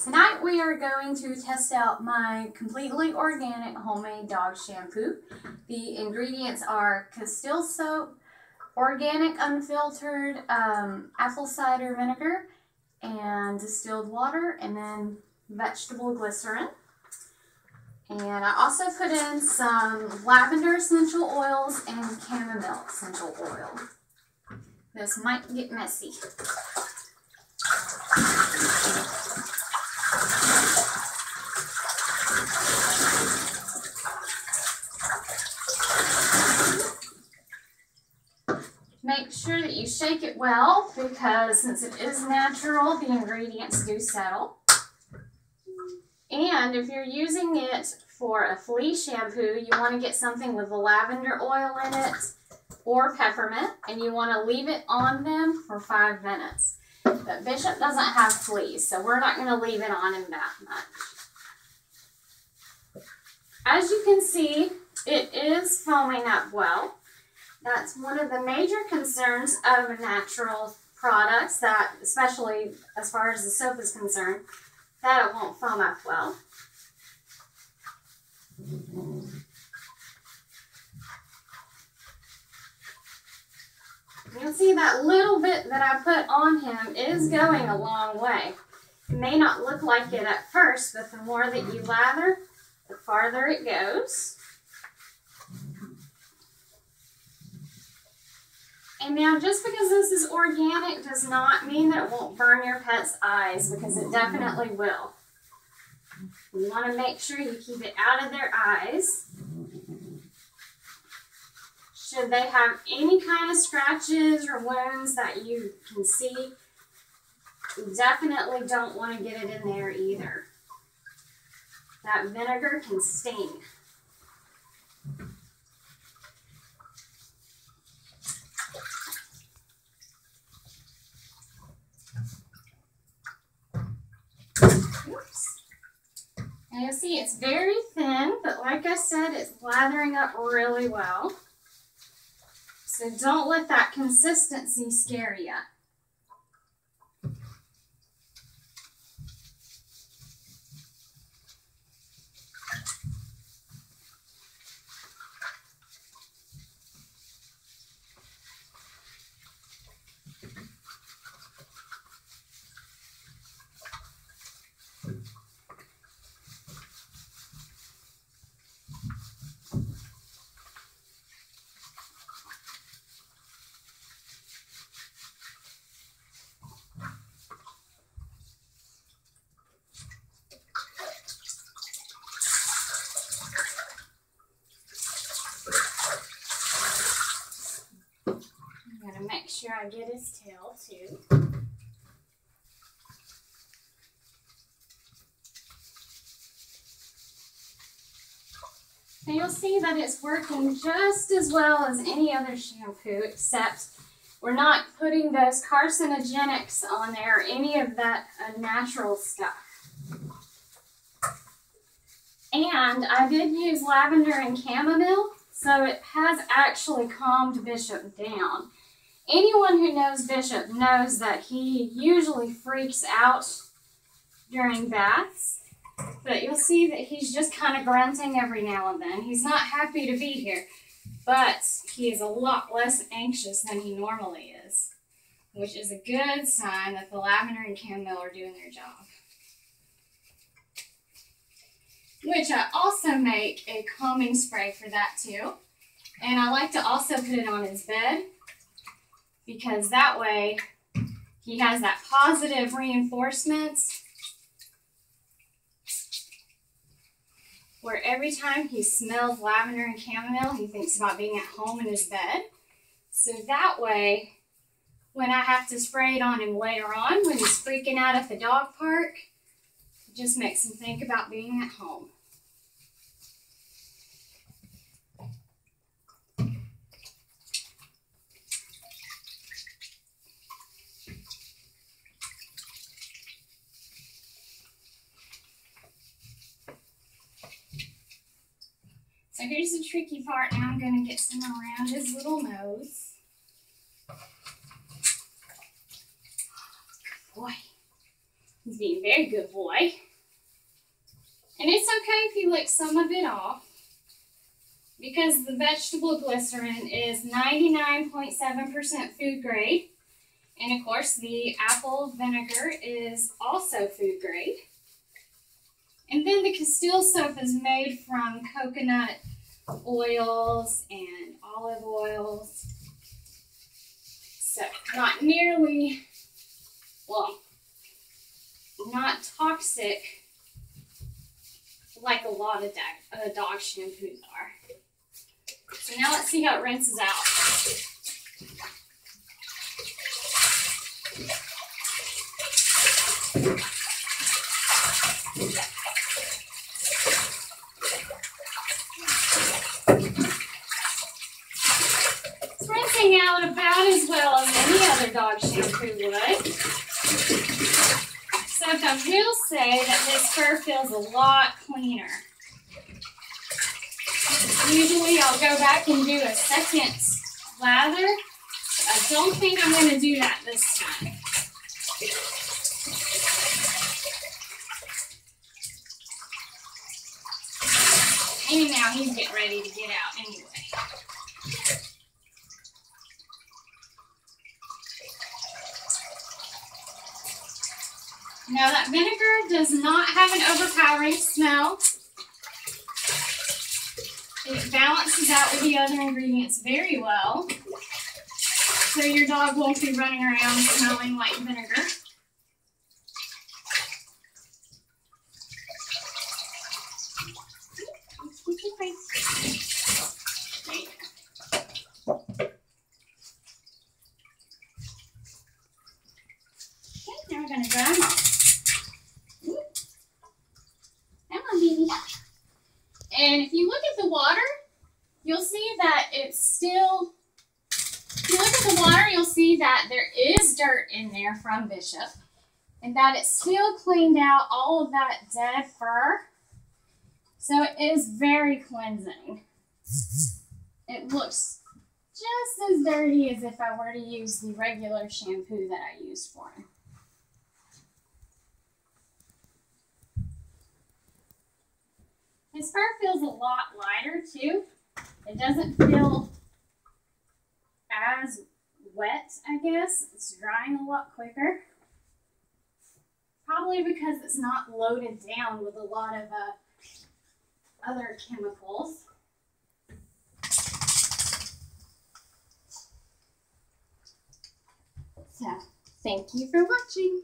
Tonight we are going to test out my completely organic homemade dog shampoo. The ingredients are Castile soap, organic unfiltered apple cider vinegar, and distilled water, and then vegetable glycerin. And I also put in some lavender essential oils and chamomile essential oil. This might get messy. Make sure that you shake it well, because since it is natural, the ingredients do settle. And if you're using it for a flea shampoo, you want to get something with lavender oil in it or peppermint, and you want to leave it on them for 5 minutes. But Bishop doesn't have fleas, so we're not going to leave it on him that much. As you can see, it is foaming up well. That's one of the major concerns of natural products, that, especially as far as the soap is concerned, that it won't foam up well. You'll see that little bit that I put on him is going a long way. It may not look like it at first, but the more that you lather, the farther it goes. And now, just because this is organic does not mean that it won't burn your pet's eyes, because it definitely will. You want to make sure you keep it out of their eyes. Should they have any kind of scratches or wounds that you can see, you definitely don't want to get it in there either. That vinegar can sting. Oops. Now you'll see it's very thin, but like I said, it's lathering up really well. So don't let that consistency scare you. Make sure I get his tail too. Now you'll see that it's working just as well as any other shampoo, except we're not putting those carcinogenics on there or any of that natural stuff. And I did use lavender and chamomile, so it has actually calmed Bishop down. Anyone who knows Bishop knows that he usually freaks out during baths, but you'll see that he's just kind of grunting every now and then. He's not happy to be here, but he is a lot less anxious than he normally is, which is a good sign that the lavender and chamomile are doing their job. Which I also make a calming spray for that too, and I like to also put it on his bed, because that way he has that positive reinforcement where every time he smells lavender and chamomile, he thinks about being at home in his bed. So that way, when I have to spray it on him later on, when he's freaking out at the dog park, it just makes him think about being at home. So here's the tricky part. Now I'm going to get some around his little nose. Good boy. He's being a very good boy. And it's okay if you lick some of it off, because the vegetable glycerin is 99.7% food grade. And of course, the apple vinegar is also food grade. And then the Castile soap is made from coconut oils and olive oils. So not nearly, well, not toxic like a lot of dog shampoos are. So now let's see how it rinses out. It's rinsing out about as well as any other dog shampoo would. Except I will say that this fur feels a lot cleaner. Usually I'll go back and do a second lather. I don't think I'm going to do that this time. And now he's getting ready to get out anyway. Now that vinegar does not have an overpowering smell. It balances out with the other ingredients very well. So your dog won't be running around smelling like vinegar. Okay, now we're going to dry them off. Come on, baby. And if you look at the water, you'll see that it's still, if you look at the water, you'll see that there is dirt in there from Bishop, and that it's still cleaned out all of that dead fur. So it is very cleansing. It looks just as dirty as if I were to use the regular shampoo that I used for him. His fur feels a lot lighter too. It doesn't feel as wet, I guess. It's drying a lot quicker. Probably because it's not loaded down with a lot of other chemicals. So, thank you for watching.